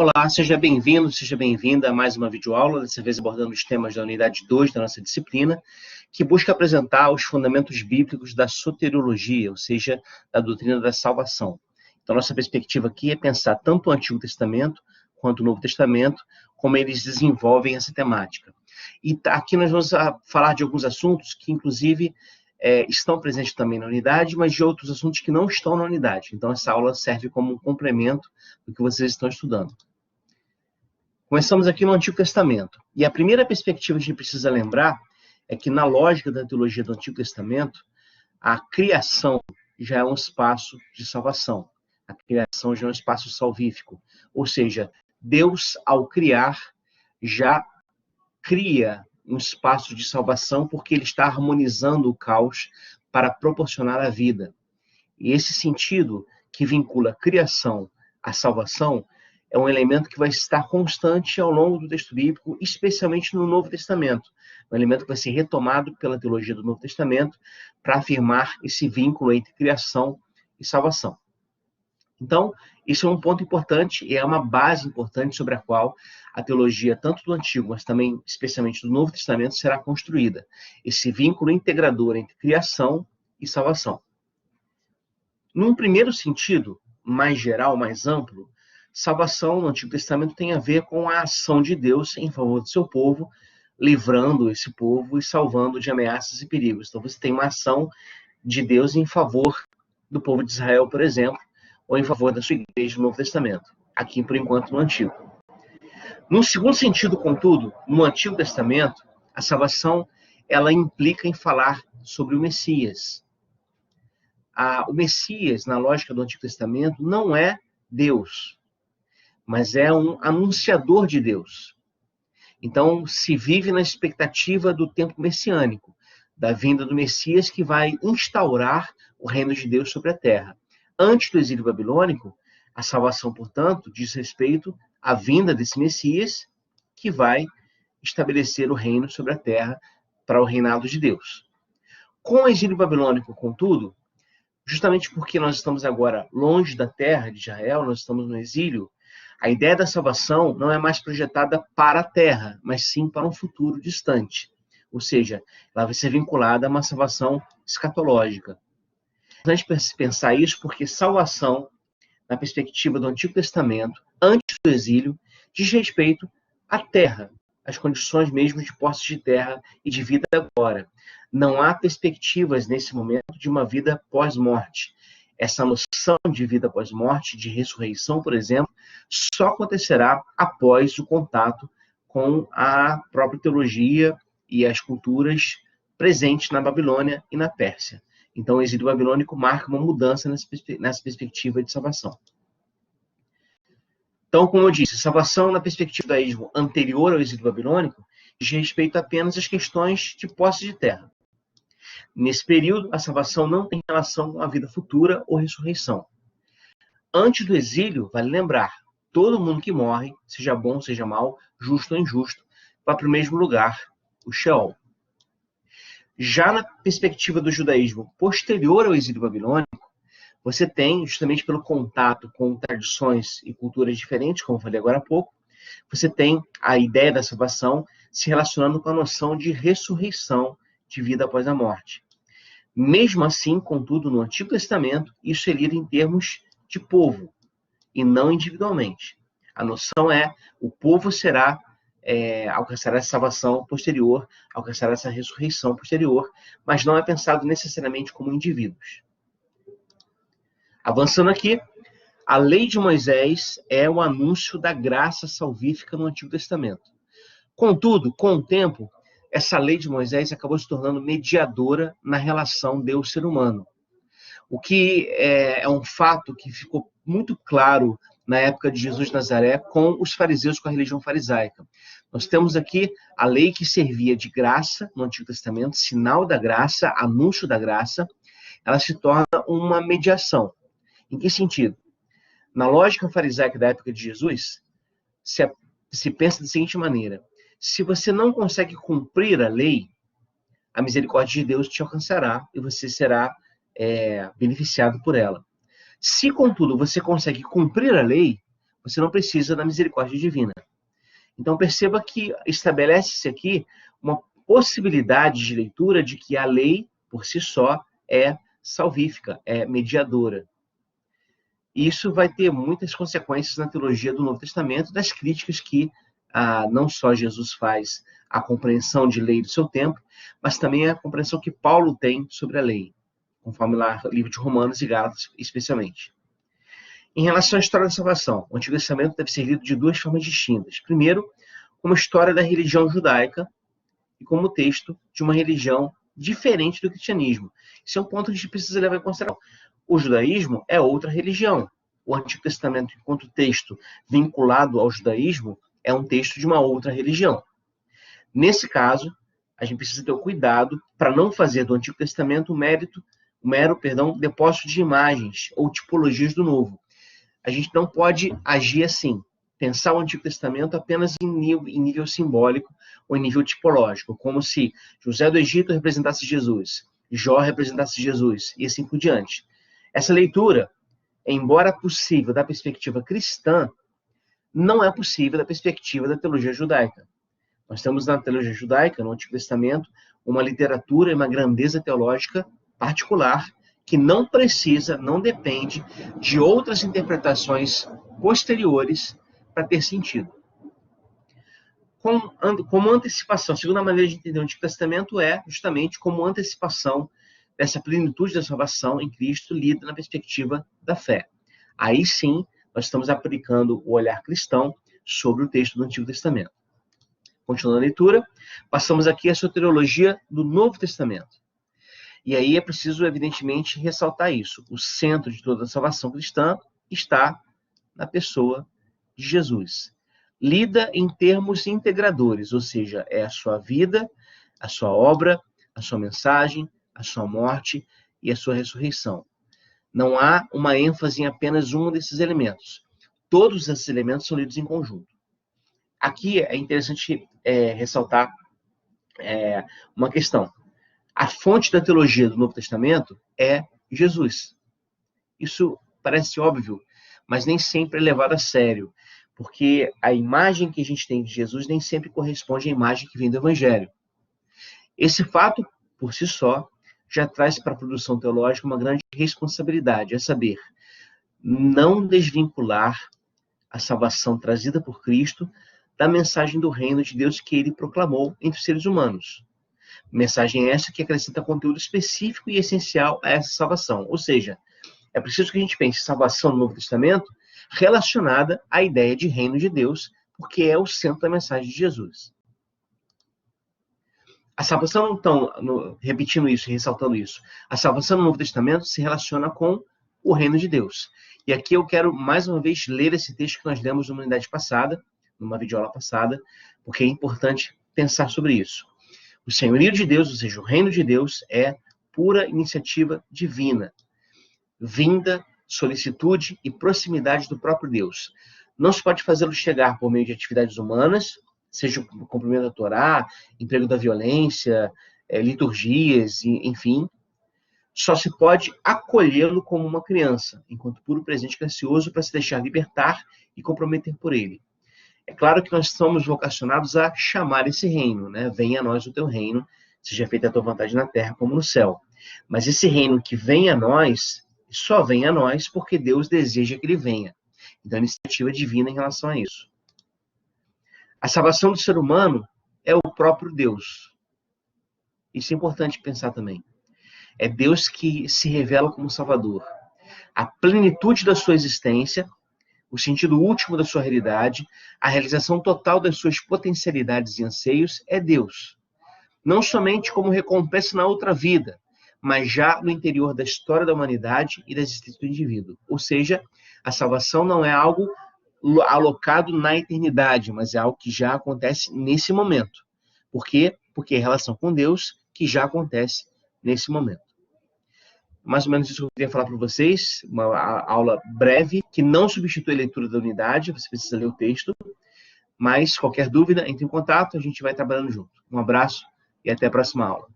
Olá, seja bem-vindo, seja bem-vinda a mais uma videoaula, dessa vez abordando os temas da unidade 2 da nossa disciplina, que busca apresentar os fundamentos bíblicos da soteriologia, ou seja, da doutrina da salvação. Então, nossa perspectiva aqui é pensar tanto o Antigo Testamento quanto o Novo Testamento, como eles desenvolvem essa temática. E aqui nós vamos falar de alguns assuntos que, inclusive, estão presentes também na unidade, mas de outros assuntos que não estão na unidade. Então, essa aula serve como um complemento do que vocês estão estudando. Começamos aqui no Antigo Testamento. E a primeira perspectiva que a gente precisa lembrar é que, na lógica da teologia do Antigo Testamento, a criação já é um espaço de salvação. A criação já é um espaço salvífico. Ou seja, Deus, ao criar, já cria um espaço de salvação porque ele está harmonizando o caos para proporcionar a vida. E esse sentido que vincula a criação à salvação é um elemento que vai estar constante ao longo do texto bíblico, especialmente no Novo Testamento. Um elemento que vai ser retomado pela teologia do Novo Testamento para afirmar esse vínculo entre criação e salvação. Então, isso é um ponto importante e é uma base importante sobre a qual a teologia, tanto do Antigo, mas também, especialmente do Novo Testamento, será construída. Esse vínculo integrador entre criação e salvação. Num primeiro sentido, mais geral, mais amplo, salvação no Antigo Testamento tem a ver com a ação de Deus em favor do seu povo, livrando esse povo e salvando de ameaças e perigos. Então você tem uma ação de Deus em favor do povo de Israel, por exemplo, ou em favor da sua igreja no Novo Testamento. Aqui, por enquanto, no Antigo. Num segundo sentido, contudo, no Antigo Testamento, a salvação ela implica em falar sobre o Messias. O Messias, na lógica do Antigo Testamento, não é Deus, mas é um anunciador de Deus. Então, se vive na expectativa do tempo messiânico, da vinda do Messias que vai instaurar o reino de Deus sobre a terra. Antes do exílio babilônico, a salvação, portanto, diz respeito à vinda desse Messias que vai estabelecer o reino sobre a terra para o reinado de Deus. Com o exílio babilônico, contudo, justamente porque nós estamos agora longe da terra de Israel, nós estamos no exílio, a ideia da salvação não é mais projetada para a terra, mas sim para um futuro distante. Ou seja, ela vai ser vinculada a uma salvação escatológica. É importante pensar isso porque salvação, na perspectiva do Antigo Testamento, antes do exílio, diz respeito à terra, às condições mesmo de posse de terra e de vida agora. Não há perspectivas nesse momento de uma vida pós-morte. Essa noção de vida pós-morte, de ressurreição, por exemplo, só acontecerá após o contato com a própria teologia e as culturas presentes na Babilônia e na Pérsia. Então, o exílio babilônico marca uma mudança nessa perspectiva de salvação. Então, como eu disse, salvação na perspectiva do judaísmo anterior ao exílio babilônico diz respeito apenas às questões de posse de terra. Nesse período, a salvação não tem relação com a vida futura ou ressurreição. Antes do exílio, vale lembrar, todo mundo que morre, seja bom, seja mal, justo ou injusto, vai para o mesmo lugar, o Sheol. Já na perspectiva do judaísmo posterior ao exílio babilônico, você tem, justamente pelo contato com tradições e culturas diferentes, como eu falei agora há pouco, você tem a ideia da salvação se relacionando com a noção de ressurreição, de vida após a morte. Mesmo assim, contudo, no Antigo Testamento, isso é lido em termos de povo, e não individualmente. A noção é, o povo alcançará essa salvação posterior, alcançará essa ressurreição posterior, mas não é pensado necessariamente como indivíduos. Avançando aqui, a lei de Moisés é o anúncio da graça salvífica no Antigo Testamento. Contudo, com o tempo, essa lei de Moisés acabou se tornando mediadora na relação Deus-ser humano. O que é um fato que ficou muito claro na época de Jesus de Nazaré com os fariseus, com a religião farisaica. Nós temos aqui a lei que servia de graça no Antigo Testamento, sinal da graça, anúncio da graça, ela se torna uma mediação. Em que sentido? Na lógica farisaica da época de Jesus, se pensa da seguinte maneira: se você não consegue cumprir a lei, a misericórdia de Deus te alcançará e você será beneficiado por ela. Se, contudo, você consegue cumprir a lei, você não precisa da misericórdia divina. Então perceba que estabelece-se aqui uma possibilidade de leitura de que a lei, por si só, é salvífica, é mediadora. E isso vai ter muitas consequências na teologia do Novo Testamento, das críticas que não só Jesus faz à compreensão de lei do seu tempo, mas também a compreensão que Paulo tem sobre a lei, conforme lá o livro de Romanos e Gálatas, especialmente. Em relação à história da salvação, o Antigo Testamento deve ser lido de duas formas distintas. Primeiro, como história da religião judaica e como texto de uma religião diferente do cristianismo. Isso é um ponto que a gente precisa levar em consideração. O judaísmo é outra religião. O Antigo Testamento, enquanto texto vinculado ao judaísmo, é um texto de uma outra religião. Nesse caso, a gente precisa ter o cuidado para não fazer do Antigo Testamento um mero depósito de imagens ou tipologias do Novo. A gente não pode agir assim, pensar o Antigo Testamento apenas em nível simbólico ou em nível tipológico, como se José do Egito representasse Jesus, Jó representasse Jesus, e assim por diante. Essa leitura, embora possível da perspectiva cristã, não é possível da perspectiva da teologia judaica. Nós temos na teologia judaica, no Antigo Testamento, uma literatura e uma grandeza teológica particular que não precisa, não depende de outras interpretações posteriores para ter sentido. Como antecipação, a segunda maneira de entender o Antigo Testamento é justamente como antecipação dessa plenitude da salvação em Cristo lida na perspectiva da fé. Aí sim, nós estamos aplicando o olhar cristão sobre o texto do Antigo Testamento. Continuando a leitura, passamos aqui à soteriologia do Novo Testamento. E aí é preciso, evidentemente, ressaltar isso. O centro de toda a salvação cristã está na pessoa de Jesus. Lida em termos integradores, ou seja, é a sua vida, a sua obra, a sua mensagem, a sua morte e a sua ressurreição. Não há uma ênfase em apenas um desses elementos. Todos esses elementos são lidos em conjunto. Aqui é interessante ressaltar uma questão. A fonte da teologia do Novo Testamento é Jesus. Isso parece óbvio, mas nem sempre é levado a sério, porque a imagem que a gente tem de Jesus nem sempre corresponde à imagem que vem do Evangelho. Esse fato, por si só, já traz para a produção teológica uma grande responsabilidade, é saber, não desvincular a salvação trazida por Cristo da mensagem do reino de Deus que ele proclamou entre os seres humanos. Mensagem essa que acrescenta conteúdo específico e essencial a essa salvação. Ou seja, é preciso que a gente pense salvação no Novo Testamento relacionada à ideia de reino de Deus, porque é o centro da mensagem de Jesus. A salvação, então, repetindo isso e ressaltando isso, a salvação no Novo Testamento se relaciona com o reino de Deus. E aqui eu quero, mais uma vez, ler esse texto que nós lemos numa unidade passada, numa videoaula passada, porque é importante pensar sobre isso. O senhorio de Deus, ou seja, o reino de Deus, é pura iniciativa divina, vinda, solicitude e proximidade do próprio Deus. Não se pode fazê-lo chegar por meio de atividades humanas, seja o cumprimento da Torá, emprego da violência, liturgias, enfim. Só se pode acolhê-lo como uma criança, enquanto puro presente gracioso para se deixar libertar e comprometer por ele. É claro que nós somos vocacionados a chamar esse reino, né? Venha a nós o teu reino, seja feita a tua vontade na terra como no céu. Mas esse reino que vem a nós, só vem a nós porque Deus deseja que ele venha. Então, a iniciativa divina em relação a isso. A salvação do ser humano é o próprio Deus. Isso é importante pensar também. É Deus que se revela como Salvador. A plenitude da sua existência, o sentido último da sua realidade, a realização total das suas potencialidades e anseios é Deus. Não somente como recompensa na outra vida, mas já no interior da história da humanidade e da existência do indivíduo. Ou seja, a salvação não é algo alocado na eternidade, mas é algo que já acontece nesse momento. Por quê? Porque é a relação com Deus que já acontece nesse momento. Mais ou menos isso que eu queria falar para vocês, uma aula breve, que não substitui a leitura da unidade, você precisa ler o texto, mas qualquer dúvida, entre em contato, a gente vai trabalhando junto. Um abraço e até a próxima aula.